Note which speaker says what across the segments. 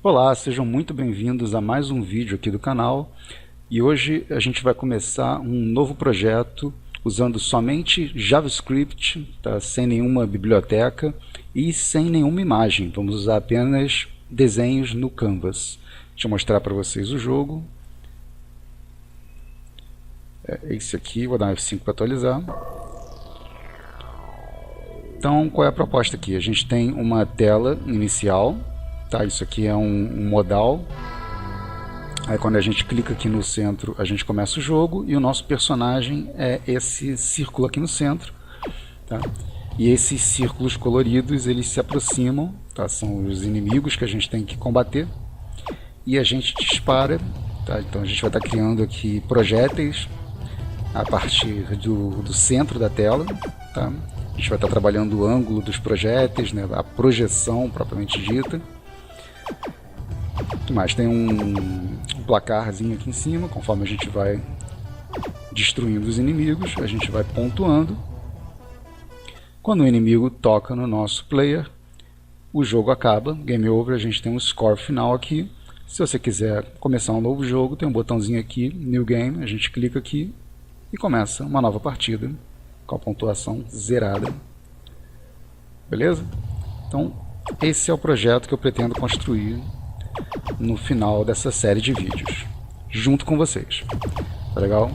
Speaker 1: Olá, sejam muito bem-vindos a mais um vídeo aqui do canal. E hoje a gente vai começar um novo projeto usando somente JavaScript, tá? Sem nenhuma biblioteca e sem nenhuma imagem. Vamos usar apenas desenhos no Canvas. Deixa eu mostrar para vocês o jogo. É esse aqui, vou dar um F5 para atualizar. Então, qual é a proposta aqui? A gente tem uma tela inicial, tá? Isso aqui é um modal. Aí quando a gente clica aqui no centro, a gente começa o jogo e o nosso personagem é esse círculo aqui no centro, tá? E esses círculos coloridos, eles se aproximam, tá? São os inimigos que a gente tem que combater e a gente dispara, tá? Então a gente vai estar criando aqui projéteis a partir do centro da tela, tá? A gente vai estar trabalhando o ângulo dos projéteis, né? A projeção propriamente dita. Mas tem um placarzinho aqui em cima, conforme a gente vai destruindo os inimigos, a gente vai pontuando. Quando o inimigo toca no nosso player, o jogo acaba, game over, a gente tem um score final aqui. Se você quiser começar um novo jogo, tem um botãozinho aqui, New Game, a gente clica aqui e começa uma nova partida com a pontuação zerada. Beleza? Então, esse é o projeto que eu pretendo construir no final dessa série de vídeos, junto com vocês. Tá legal?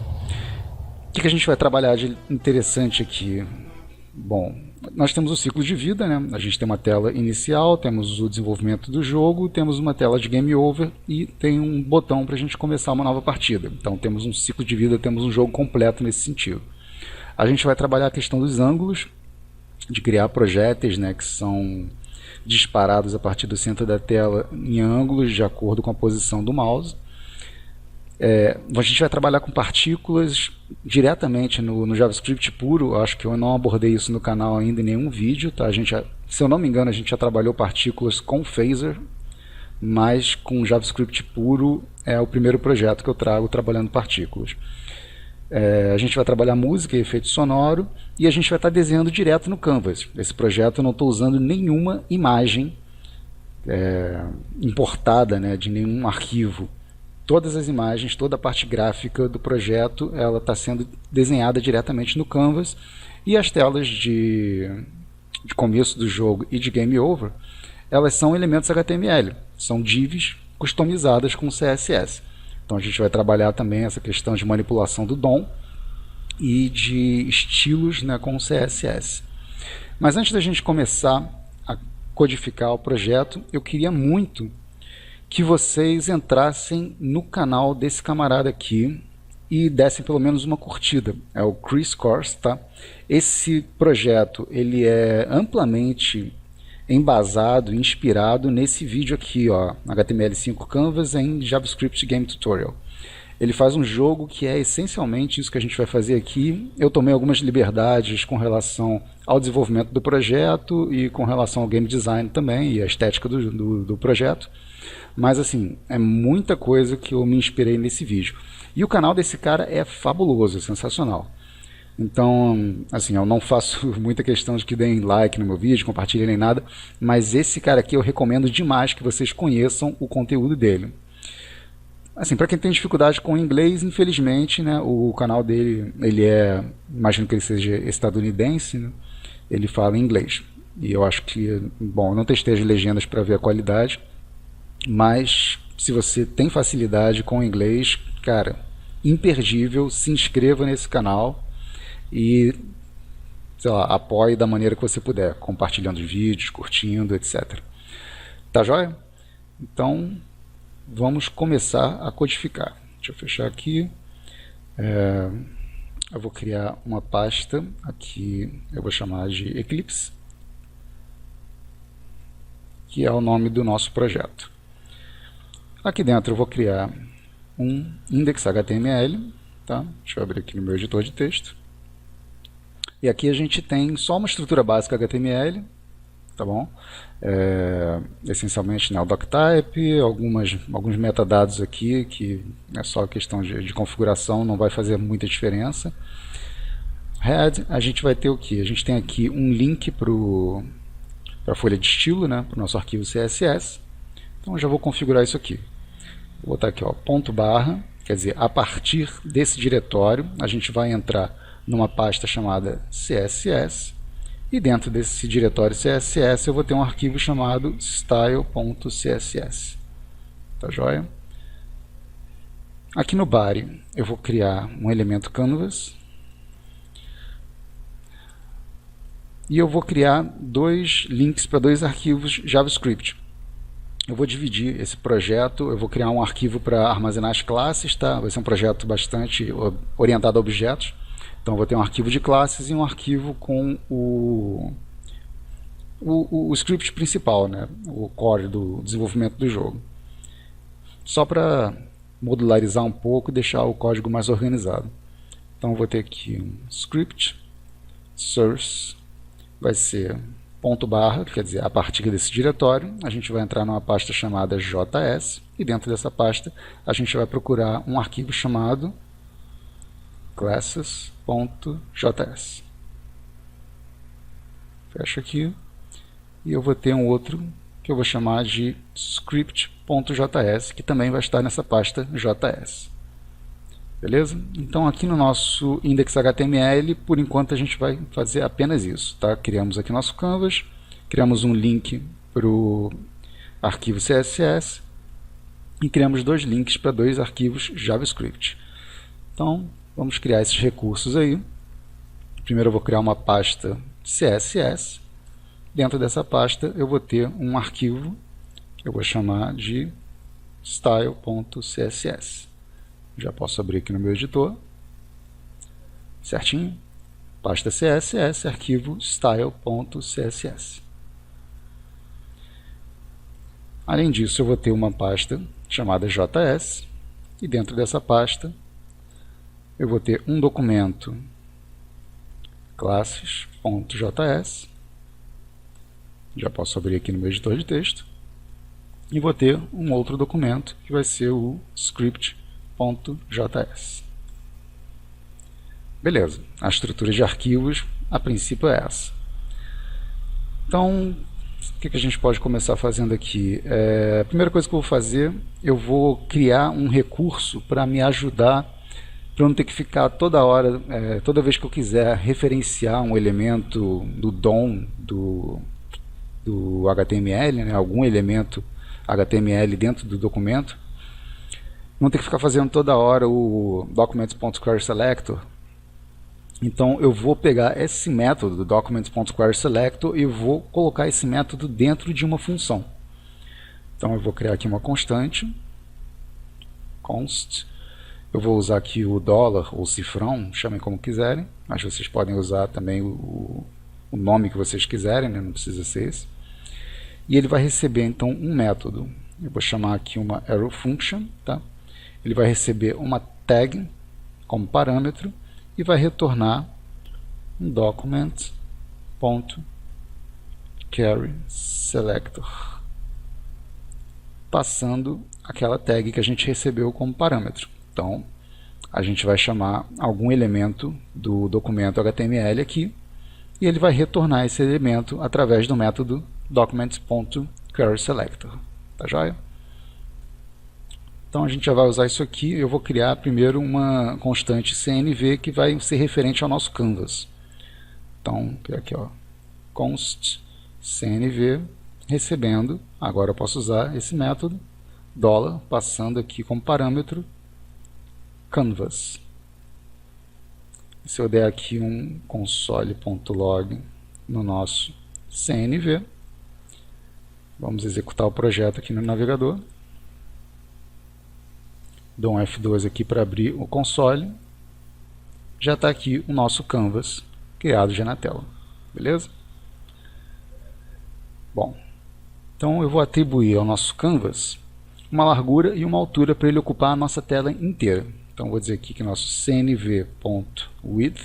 Speaker 1: O que a gente vai trabalhar de interessante aqui? Bom, nós temos o ciclo de vida, né? A gente tem uma tela inicial, temos o desenvolvimento do jogo, temos uma tela de game over e tem um botão para a gente começar uma nova partida. Então temos um ciclo de vida, temos um jogo completo nesse sentido. A gente vai trabalhar a questão dos ângulos, de criar projéteis, né, que são disparados a partir do centro da tela em ângulos de acordo com a posição do mouse. A gente vai trabalhar com partículas diretamente no JavaScript puro. Acho que eu não abordei isso no canal ainda em nenhum vídeo, tá? Se eu não me engano, a gente já trabalhou partículas com Phaser, mas com JavaScript puro é o primeiro projeto que eu trago trabalhando partículas. A gente vai trabalhar música e efeito sonoro e a gente vai estar desenhando direto no Canvas. Esse projeto eu não estou usando nenhuma imagem importada, né, de nenhum arquivo. Todas as imagens, toda a parte gráfica do projeto, ela está sendo desenhada diretamente no Canvas e as telas de começo do jogo e de game over, elas são elementos HTML, são divs customizadas com CSS. Então a gente vai trabalhar também essa questão de manipulação do DOM e de estilos, né, com CSS. Mas antes da gente começar a codificar o projeto, eu queria muito que vocês entrassem no canal desse camarada aqui e dessem pelo menos uma curtida. É o Chris Course, tá? Esse projeto ele é amplamente embasado, inspirado nesse vídeo aqui, ó, HTML5 Canvas em JavaScript Game Tutorial. Ele faz um jogo que é essencialmente isso que a gente vai fazer aqui. Eu tomei algumas liberdades com relação ao desenvolvimento do projeto e com relação ao game design também e a estética do projeto. Mas assim, é muita coisa que eu me inspirei nesse vídeo. E o canal desse cara é fabuloso, é sensacional. Então, assim, eu não faço muita questão de que deem like no meu vídeo, compartilhem nem nada, mas esse cara aqui eu recomendo demais que vocês conheçam o conteúdo dele. Assim, para quem tem dificuldade com o inglês, infelizmente, né, o canal dele, imagino que ele seja estadunidense, né, ele fala inglês. E eu acho que, bom, eu não testei as legendas para ver a qualidade, mas se você tem facilidade com o inglês, cara, imperdível, se inscreva nesse canal e, sei lá, apoie da maneira que você puder, compartilhando os vídeos, curtindo, etc. Tá joia? Então, vamos começar a codificar. Deixa eu fechar aqui. Eu vou criar uma pasta, aqui eu vou chamar de Eclipse, que é o nome do nosso projeto. Aqui dentro eu vou criar um index.html, tá? Deixa eu abrir aqui no meu editor de texto. E aqui a gente tem só uma estrutura básica HTML, tá bom? Essencialmente, né, o doctype, alguns metadados aqui, que é só questão de configuração, não vai fazer muita diferença. Head, a gente vai ter o que? A gente tem aqui um link para a folha de estilo, né, para o nosso arquivo CSS. Então eu já vou configurar isso aqui. Vou botar aqui, ó, ponto barra, quer dizer, a partir desse diretório a gente vai entrar numa pasta chamada CSS, e dentro desse diretório CSS eu vou ter um arquivo chamado style.css. Tá joia? Aqui no body eu vou criar um elemento canvas e eu vou criar dois links para dois arquivos JavaScript. Eu vou dividir esse projeto, eu vou criar um arquivo para armazenar as classes, tá? Vai ser um projeto bastante orientado a objetos. Então eu vou ter um arquivo de classes e um arquivo com o script principal, né? O core do desenvolvimento do jogo. Só para modularizar um pouco e deixar o código mais organizado. Então eu vou ter aqui um script, source, vai ser ponto barra, quer dizer, a partir desse diretório, a gente vai entrar numa pasta chamada JS, e dentro dessa pasta a gente vai procurar um arquivo chamado classes.js. Fecho aqui, e eu vou ter um outro que eu vou chamar de script.js, que também vai estar nessa pasta JS. Beleza? Então aqui no nosso index.html, por enquanto a gente vai fazer apenas isso. Tá? Criamos aqui nosso canvas, criamos um link para o arquivo CSS e criamos dois links para dois arquivos JavaScript. Então vamos criar esses recursos aí. Primeiro eu vou criar uma pasta CSS. Dentro dessa pasta eu vou ter um arquivo que eu vou chamar de style.css. Já posso abrir aqui no meu editor. Certinho? Pasta CSS, arquivo style.css. Além disso, eu vou ter uma pasta chamada JS. E dentro dessa pasta, eu vou ter um documento classes.js. Já posso abrir aqui no meu editor de texto. E vou ter um outro documento que vai ser o script.js. Beleza, a estrutura de arquivos a princípio é essa. Então, o que a gente pode começar fazendo aqui? A primeira coisa que eu vou fazer, eu vou criar um recurso para me ajudar, para eu não ter que ficar toda hora, toda vez que eu quiser referenciar um elemento do DOM do HTML, né, algum elemento HTML dentro do documento, não ter que ficar fazendo toda hora o documents.querySelector. Então eu vou pegar esse método do documents.querySelector e vou colocar esse método dentro de uma função. Então eu vou criar aqui uma constante, const. Eu vou usar aqui o dólar ou cifrão, chamem como quiserem, mas vocês podem usar também o nome que vocês quiserem, né? Não precisa ser esse. E ele vai receber então um método. Eu vou chamar aqui uma arrow function, tá? Ele vai receber uma tag como parâmetro e vai retornar um document.querySelector, passando aquela tag que a gente recebeu como parâmetro. Então, a gente vai chamar algum elemento do documento HTML aqui e ele vai retornar esse elemento através do método documents.querySelector. Tá joia? Então a gente já vai usar isso aqui. Eu vou criar primeiro uma constante CNV que vai ser referente ao nosso canvas. Então, aqui, ó, const CNV recebendo. Agora eu posso usar esse método $, passando aqui como parâmetro canvas. Se eu der aqui um console.log no nosso CNV, vamos executar o projeto aqui no navegador. Dou um F2 aqui para abrir o console. Já está aqui o nosso canvas criado já na tela. Beleza? Bom, então eu vou atribuir ao nosso canvas uma largura e uma altura para ele ocupar a nossa tela inteira. Então vou dizer aqui que nosso cnv.width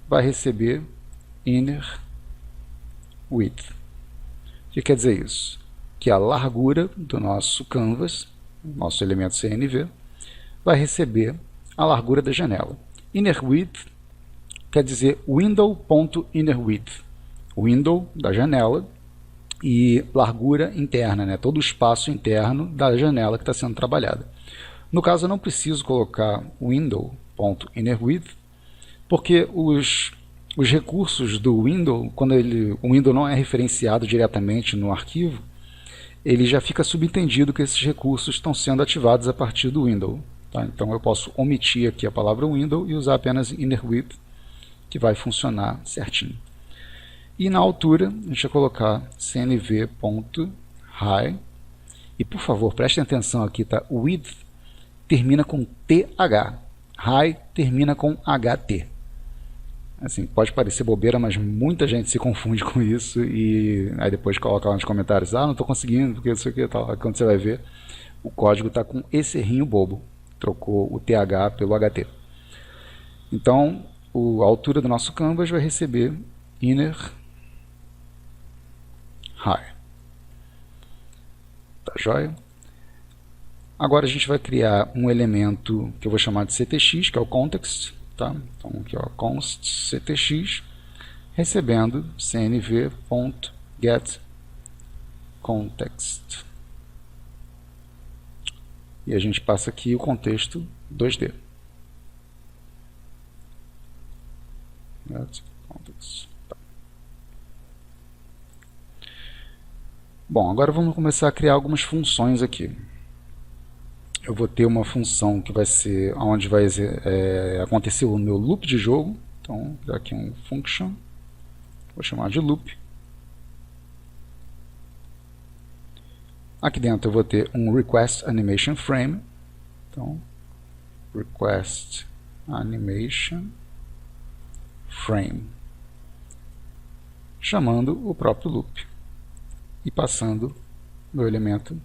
Speaker 1: vai receber inner width. O que quer dizer isso? Que a largura do nosso canvas, nosso elemento CNV, vai receber a largura da janela. Inner width quer dizer window.innerWidth. Window da janela e largura interna, né? Todo o espaço interno da janela que está sendo trabalhada. No caso, eu não preciso colocar window.innerWidth, porque os recursos do window, quando o window não é referenciado diretamente no arquivo, ele já fica subentendido que esses recursos estão sendo ativados a partir do window. Tá? Então eu posso omitir aqui a palavra window e usar apenas innerWidth, que vai funcionar certinho. E na altura, a gente vai colocar cnv.high. E por favor, prestem atenção aqui, tá? O width termina com TH. High termina com HT. Assim, pode parecer bobeira, mas muita gente se confunde com isso e aí depois coloca lá nos comentários, não estou conseguindo, porque isso aqui e tal. Aí, quando você vai ver, o código está com esse errinho bobo. Trocou o TH pelo HT. Então, a altura do nosso canvas vai receber inner high. Tá joia? Agora a gente vai criar um elemento que eu vou chamar de CTX, que é o context. Tá? Então aqui, ó, const CTX, recebendo cnv.getContext. E a gente passa aqui o contexto 2D. Context. Tá. Bom, agora vamos começar a criar algumas funções aqui. Eu vou ter uma função que vai ser onde vai acontecer o meu loop de jogo. Então, vou dar aqui um function, vou chamar de loop. Aqui dentro eu vou ter um request animation frame. Então, request animation frame, chamando o próprio loop e passando meu elemento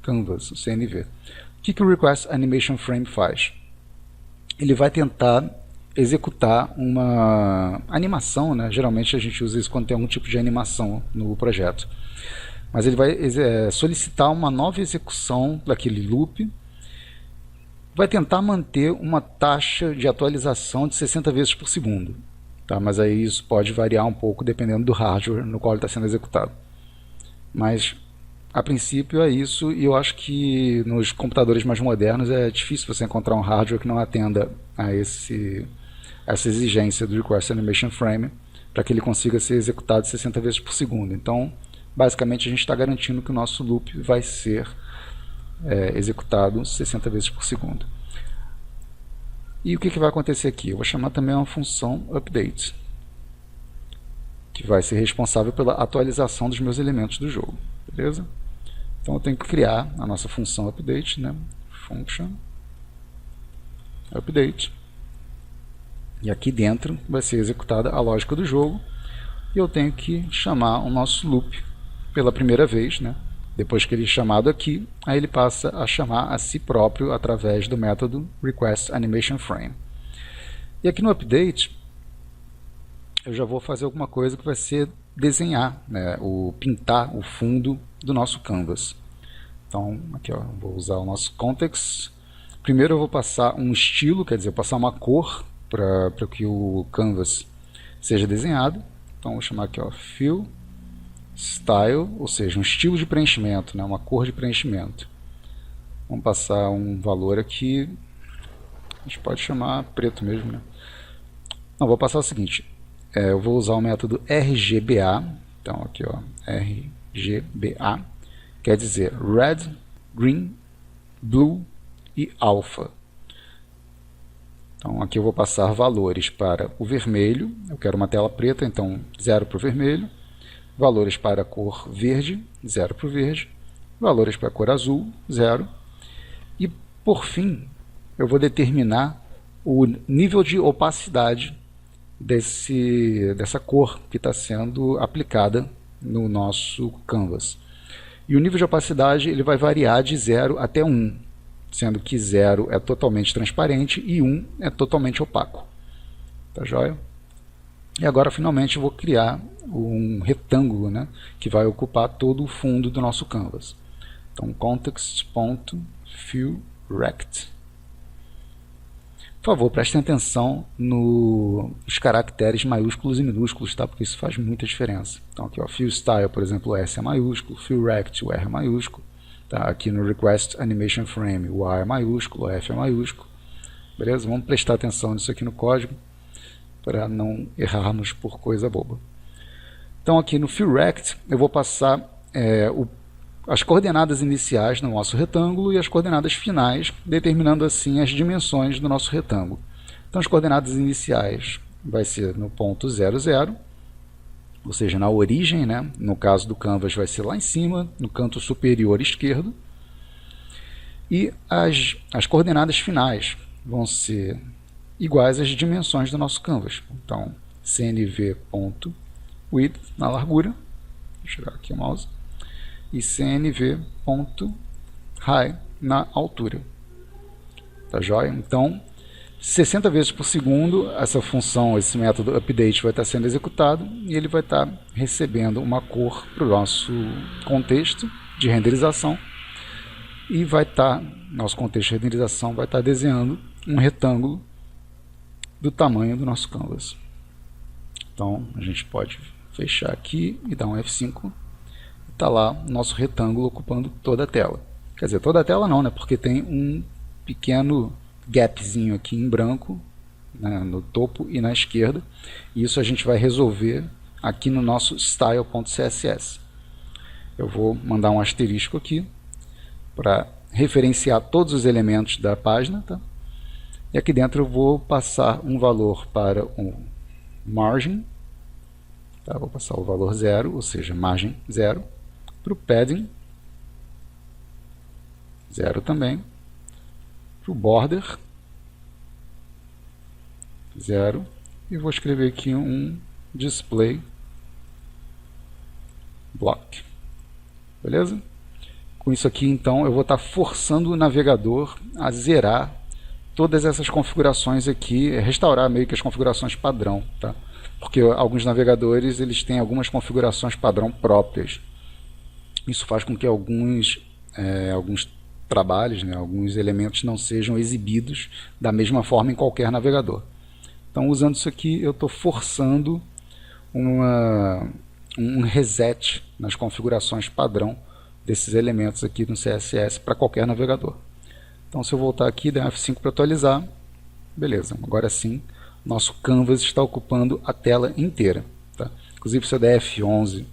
Speaker 1: canvas, o CNV. O que o Request Animation Frame faz? Ele vai tentar executar uma animação, né? Geralmente a gente usa isso quando tem algum tipo de animação no projeto. Mas ele vai solicitar uma nova execução daquele loop, vai tentar manter uma taxa de atualização de 60 vezes por segundo. Tá? Mas aí isso pode variar um pouco dependendo do hardware no qual ele está sendo executado. Mas a princípio é isso, e eu acho que nos computadores mais modernos é difícil você encontrar um hardware que não atenda a essa exigência do Request Animation Frame para que ele consiga ser executado 60 vezes por segundo. Então, basicamente, a gente está garantindo que o nosso loop vai ser executado 60 vezes por segundo. E o que vai acontecer aqui? Eu vou chamar também uma função update, que vai ser responsável pela atualização dos meus elementos do jogo. Beleza? Então eu tenho que criar a nossa função update, né? Function update. E aqui dentro vai ser executada a lógica do jogo. E eu tenho que chamar o nosso loop pela primeira vez, né? Depois que ele é chamado aqui, aí ele passa a chamar a si próprio através do método requestAnimationFrame. E aqui no update, eu já vou fazer alguma coisa que vai ser desenhar, né, pintar o fundo do nosso canvas. Então, aqui ó, vou usar o nosso context. Primeiro eu vou passar um estilo, quer dizer, passar uma cor para que o canvas seja desenhado. Então, vou chamar aqui ó, Fill Style, ou seja, um estilo de preenchimento, né, uma cor de preenchimento. Vamos passar um valor aqui, a gente pode chamar preto mesmo, né? Não, vou passar o seguinte. Eu vou usar o método RGBA, então aqui ó, RGBA, quer dizer Red, Green, Blue e Alpha. Então aqui eu vou passar valores para o vermelho, eu quero uma tela preta, então 0 para o vermelho, valores para a cor verde, 0 para o verde, valores para a cor azul, 0, e por fim eu vou determinar o nível de opacidade dessa cor que está sendo aplicada no nosso canvas. E o nível de opacidade ele vai variar de 0 até 1, sendo que 0 é totalmente transparente e 1 é totalmente opaco. Tá joia? E agora finalmente eu vou criar um retângulo, né, que vai ocupar todo o fundo do nosso canvas. Então context.fillRect. Por favor, prestem atenção nos caracteres maiúsculos e minúsculos, tá? Porque isso faz muita diferença. Então aqui, ó, Fill Style, por exemplo, o S é maiúsculo, Fill Rect, o R é maiúsculo. Tá? Aqui no Request Animation Frame, o A é maiúsculo, o F é maiúsculo. Beleza? Vamos prestar atenção nisso aqui no código para não errarmos por coisa boba. Então aqui no Fill Rect eu vou passar as coordenadas iniciais no nosso retângulo e as coordenadas finais, determinando assim as dimensões do nosso retângulo. Então as coordenadas iniciais vai ser no ponto 0, 0, ou seja, na origem, né? No caso do canvas vai ser lá em cima, no canto superior esquerdo. E as coordenadas finais vão ser iguais às dimensões do nosso canvas. Então, cnv.width na largura, vou tirar aqui o mouse, e cnv.height na altura. Tá joia? Então, 60 vezes por segundo, essa função, esse método update vai estar sendo executado e ele vai estar recebendo uma cor para o nosso contexto de renderização e vai estar, nosso contexto de renderização vai estar desenhando um retângulo do tamanho do nosso canvas. Então, a gente pode fechar aqui e dar um F5. Está lá o nosso retângulo ocupando toda a tela. Quer dizer, toda a tela não, né? Porque tem um pequeno gapzinho aqui em branco, né, no topo e na esquerda. E isso a gente vai resolver aqui no nosso style.css. Eu vou mandar um asterisco aqui para referenciar todos os elementos da página. Tá? E aqui dentro eu vou passar um valor para o margin. Tá? Vou passar o valor 0, ou seja, margem 0. Para o padding, 0 também. Para o border, 0. E vou escrever aqui um display block. Beleza? Com isso aqui, então, eu vou estar forçando o navegador a zerar todas essas configurações aqui, restaurar meio que as configurações padrão. Tá? Porque alguns navegadores eles têm algumas configurações padrão próprias. Isso faz com que alguns trabalhos, né, alguns elementos não sejam exibidos da mesma forma em qualquer navegador. Então, usando isso aqui, eu estou forçando um reset nas configurações padrão desses elementos aqui no CSS para qualquer navegador. Então, se eu voltar aqui e der um F5 para atualizar, beleza, agora sim, nosso canvas está ocupando a tela inteira. Tá? Inclusive, se eu der F11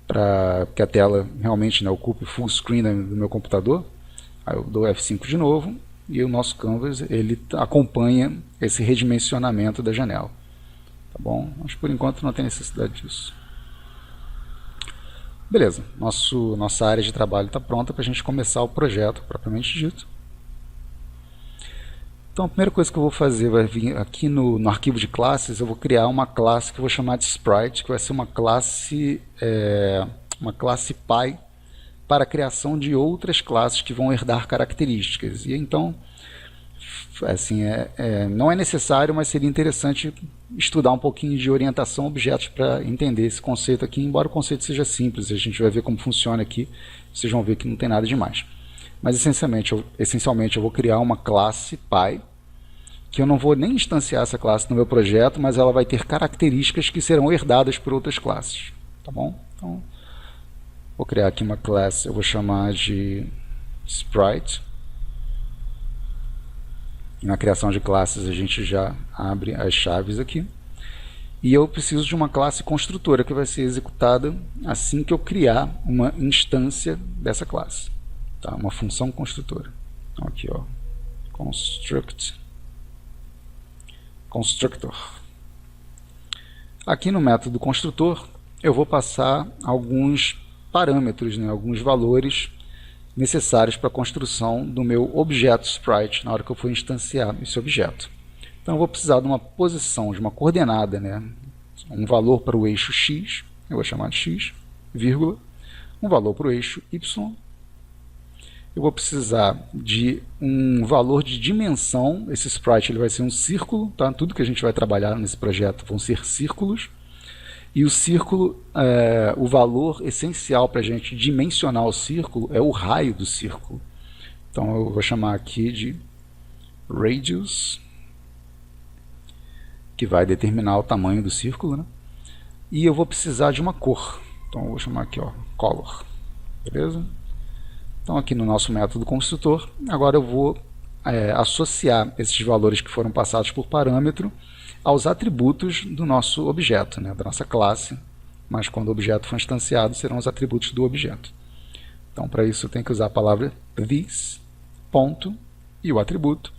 Speaker 1: para que a tela realmente, né, ocupe full screen do meu computador, aí eu dou F5 de novo e o nosso canvas ele acompanha esse redimensionamento da janela. Tá bom? Mas por enquanto não tem necessidade disso. Beleza, nossa área de trabalho está pronta para a gente começar o projeto propriamente dito. Então a primeira coisa que eu vou fazer vai vir aqui no arquivo de classes, eu vou criar uma classe que eu vou chamar de Sprite, que vai ser uma classe Py para a criação de outras classes que vão herdar características. E então, assim, não é necessário, mas seria interessante estudar um pouquinho de orientação a objetos para entender esse conceito aqui, embora o conceito seja simples, a gente vai ver como funciona aqui, vocês vão ver que não tem nada demais. Mas essencialmente eu vou criar uma classe Py, que eu não vou nem instanciar essa classe no meu projeto, mas ela vai ter características que serão herdadas por outras classes. Tá bom? Então, vou criar aqui uma classe, eu vou chamar de Sprite. E na criação de classes a gente já abre as chaves aqui. E eu preciso de uma classe construtora que vai ser executada assim que eu criar uma instância dessa classe. Tá? Uma função construtora. Então aqui, ó, constructor. Aqui no método construtor eu vou passar alguns parâmetros, né, alguns valores necessários para a construção do meu objeto Sprite na hora que eu for instanciar esse objeto. Então eu vou precisar de uma posição, de uma coordenada, né, um valor para o eixo X, eu vou chamar de X, vírgula, um valor para o eixo Y. Eu vou precisar de um valor de dimensão. Esse sprite ele vai ser um círculo, tá? Tudo que a gente vai trabalhar nesse projeto vão ser círculos. E o círculo, o valor essencial para a gente dimensionar o círculo é o raio do círculo. Então eu vou chamar aqui de radius que vai determinar o tamanho do círculo, né? E eu vou precisar de uma cor. Então eu vou chamar aqui, ó, color. Beleza? Então aqui no nosso método construtor, agora eu vou associar esses valores que foram passados por parâmetro aos atributos do nosso objeto, né, da nossa classe, mas quando o objeto for instanciado serão os atributos do objeto. Então para isso eu tenho que usar a palavra this, ponto, e o atributo,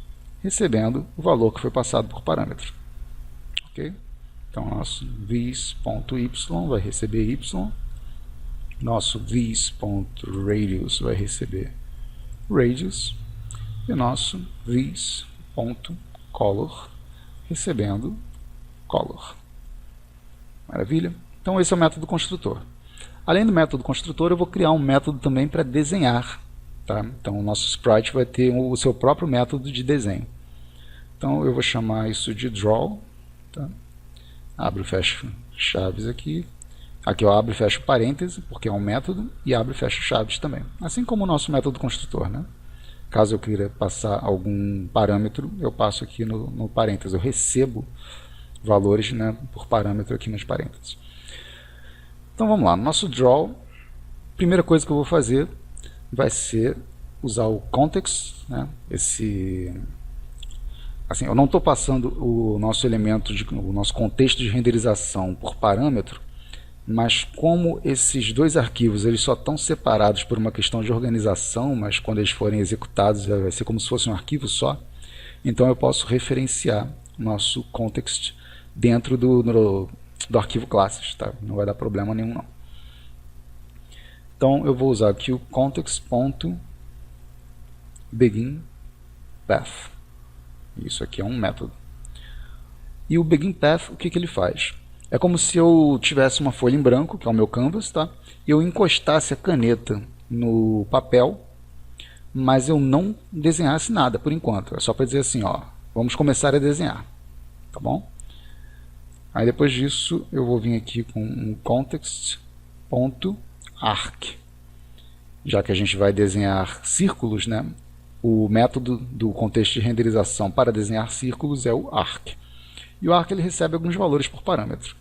Speaker 1: recebendo o valor que foi passado por parâmetro. Ok? Então nosso this.y vai receber y, nosso this.radius vai receber radius, e nosso this.color recebendo color. Maravilha? Então esse é o método construtor. Além do método construtor, eu vou criar um método também para desenhar. Tá? Então o nosso sprite vai ter o seu próprio método de desenho. Então eu vou chamar isso de draw. Tá? Abro e fecho chaves aqui. Aqui eu abro e fecho parêntese, porque é um método, e abro e fecho chaves também. Assim como o nosso método construtor, né? Caso eu queira passar algum parâmetro, eu passo aqui no parênteses. Eu recebo valores, né, por parâmetro aqui nos parênteses. Então vamos lá. No nosso draw, a primeira coisa que eu vou fazer vai ser usar o context. Né, assim, eu não estou passando o nosso elemento, o nosso contexto de renderização por parâmetro, mas como esses dois arquivos eles só estão separados por uma questão de organização, mas quando eles forem executados vai ser como se fosse um arquivo só, então eu posso referenciar o nosso context dentro do arquivo classes, tá? Não vai dar problema nenhum não. Então eu vou usar aqui o context.beginPath. Isso aqui é um método. E o beginPath, o que ele faz? É como se eu tivesse uma folha em branco, que é o meu canvas, tá? E eu encostasse a caneta no papel, mas eu não desenhasse nada por enquanto. É só para dizer assim, ó, vamos começar a desenhar, tá bom? Aí depois disso eu vou vir aqui com um context.arc. Já que a gente vai desenhar círculos, né? O método do contexto de renderização para desenhar círculos é o arc. E o arc ele recebe alguns valores por parâmetro.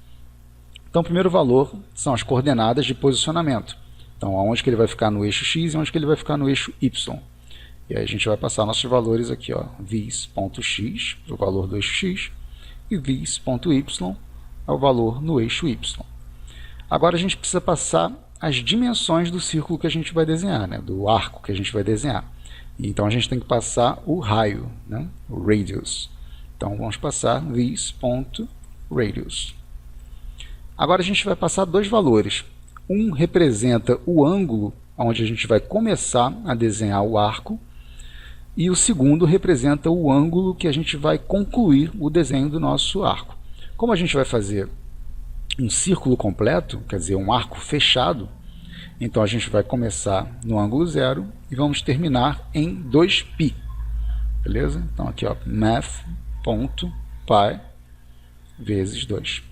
Speaker 1: Então o primeiro valor são as coordenadas de posicionamento. Então aonde que ele vai ficar no eixo x e onde que ele vai ficar no eixo y. E aí a gente vai passar nossos valores aqui, ó, this.x, o valor do eixo x, e this.y é o valor no eixo y. Agora a gente precisa passar as dimensões do círculo que a gente vai desenhar, né, do arco que a gente vai desenhar. Então a gente tem que passar o raio, né, o radius. Então vamos passar this.radius. Agora a gente vai passar dois valores. Um representa o ângulo onde a gente vai começar a desenhar o arco, e o segundo representa o ângulo que a gente vai concluir o desenho do nosso arco. Como a gente vai fazer um círculo completo, quer dizer, um arco fechado, então a gente vai começar no ângulo 0 e vamos terminar em 2π. Beleza? Então aqui, ó, math.π vezes 2.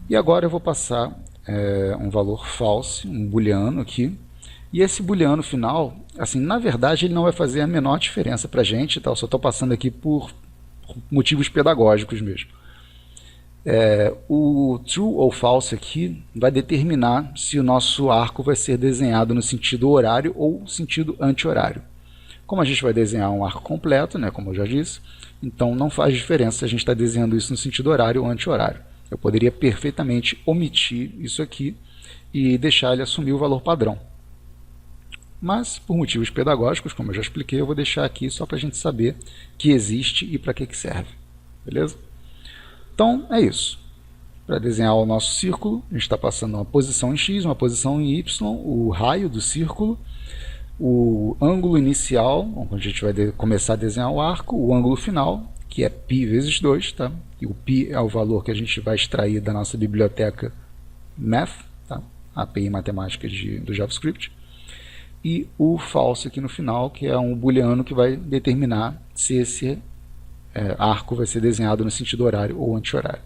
Speaker 1: E agora eu vou passar um valor false, um booleano aqui. E esse booleano final, assim, na verdade ele não vai fazer a menor diferença para a gente, tá? Eu só estou passando aqui por motivos pedagógicos mesmo. O true ou false aqui vai determinar se o nosso arco vai ser desenhado no sentido horário ou sentido anti-horário. Como a gente vai desenhar um arco completo, né, como eu já disse, então não faz diferença se a gente está desenhando isso no sentido horário ou anti-horário. Eu poderia perfeitamente omitir isso aqui e deixar ele assumir o valor padrão. Mas, por motivos pedagógicos, como eu já expliquei, eu vou deixar aqui só para a gente saber que existe e para que serve. Beleza? Então, é isso. Para desenhar o nosso círculo, a gente está passando uma posição em x, uma posição em y, o raio do círculo, o ângulo inicial, onde a gente vai começar a desenhar o arco, o ângulo final, que é π vezes 2, tá? E o π é o valor que a gente vai extrair da nossa biblioteca Math, tá? A API matemática do JavaScript. E o false aqui no final, que é um booleano que vai determinar se esse arco vai ser desenhado no sentido horário ou anti-horário.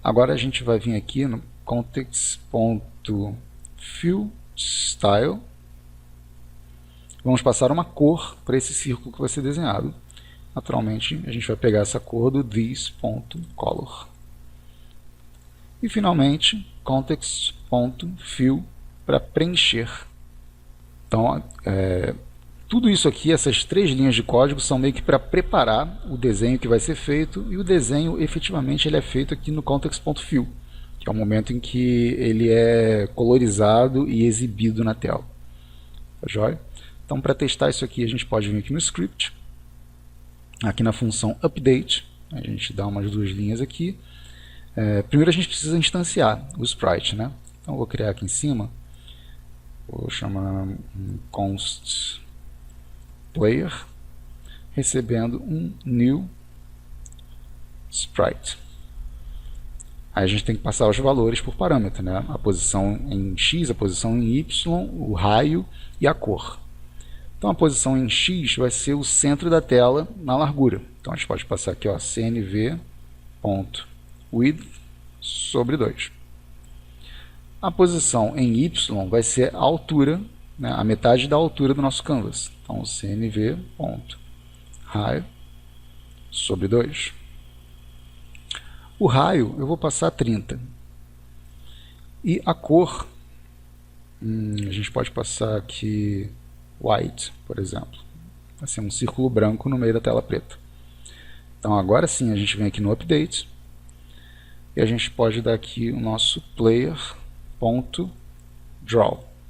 Speaker 1: Agora a gente vai vir aqui no context.fillStyle. Vamos passar uma cor para esse círculo que vai ser desenhado. naturalmente a gente vai pegar essa cor do this.color. E finalmente, context.fill para preencher. Então, tudo isso aqui, essas 3 linhas de código, são meio que para preparar o desenho que vai ser feito, e o desenho efetivamente ele é feito aqui no context.fill, que é o momento em que ele é colorizado e exibido na tela. Tá joia? Então, para testar isso aqui, a gente pode vir aqui no script, aqui na função update, a gente dá umas 2 linhas aqui. Primeiro a gente precisa instanciar o sprite, né? Então, eu vou criar aqui em cima, vou chamar um const player, recebendo um new sprite. Aí a gente tem que passar os valores por parâmetro, né? A posição em x, a posição em y, o raio e a cor. Então a posição em x vai ser o centro da tela na largura. Então a gente pode passar aqui, ó, cnv.width sobre 2. A posição em y vai ser a altura, né, a metade da altura do nosso canvas. Então cnv.height sobre 2. O raio eu vou passar 30. E a cor, a gente pode passar aqui white, por exemplo. Vai ser um círculo branco no meio da tela preta. Então agora sim a gente vem aqui no update e a gente pode dar aqui o nosso player.draw,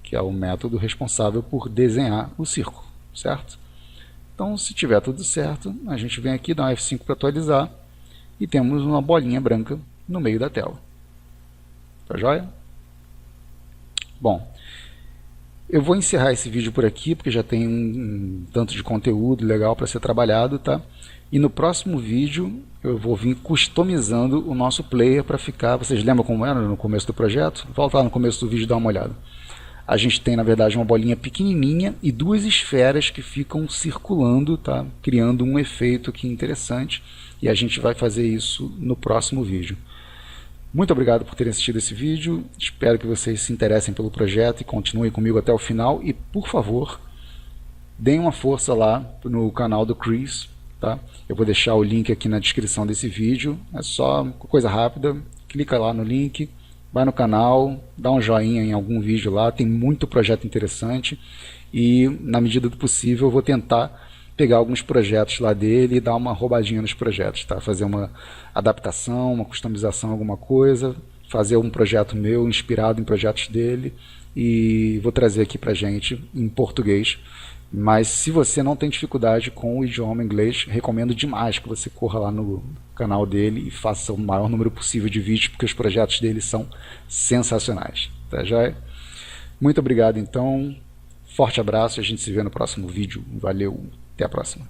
Speaker 1: que é o método responsável por desenhar o círculo, certo? Então, se tiver tudo certo, a gente vem aqui, dá um F5 para atualizar e temos uma bolinha branca no meio da tela. Tá joia? Bom, eu vou encerrar esse vídeo por aqui, porque já tem um tanto de conteúdo legal para ser trabalhado, tá? E no próximo vídeo eu vou vir customizando o nosso player para ficar... Vocês lembram como era no começo do projeto? Volta lá no começo do vídeo e dá uma olhada. A gente tem, na verdade, uma bolinha pequenininha e 2 esferas que ficam circulando, tá? Criando um efeito aqui interessante. E a gente vai fazer isso no próximo vídeo. Muito obrigado por terem assistido esse vídeo. Espero que vocês se interessem pelo projeto e continuem comigo até o final. E, por favor, deem uma força lá no canal do Chris. Tá? Eu vou deixar o link aqui na descrição desse vídeo. É só coisa rápida. Clica lá no link. Vai no canal, dá um joinha em algum vídeo lá, tem muito projeto interessante e na medida do possível eu vou tentar pegar alguns projetos lá dele e dar uma roubadinha nos projetos, tá? Fazer uma adaptação, uma customização, alguma coisa, fazer um projeto meu inspirado em projetos dele e vou trazer aqui pra gente em português. Mas se você não tem dificuldade com o idioma inglês, recomendo demais que você corra lá no canal dele e faça o maior número possível de vídeos, porque os projetos dele são sensacionais. Tá joia? Muito obrigado então, forte abraço, a gente se vê no próximo vídeo. Valeu, até a próxima.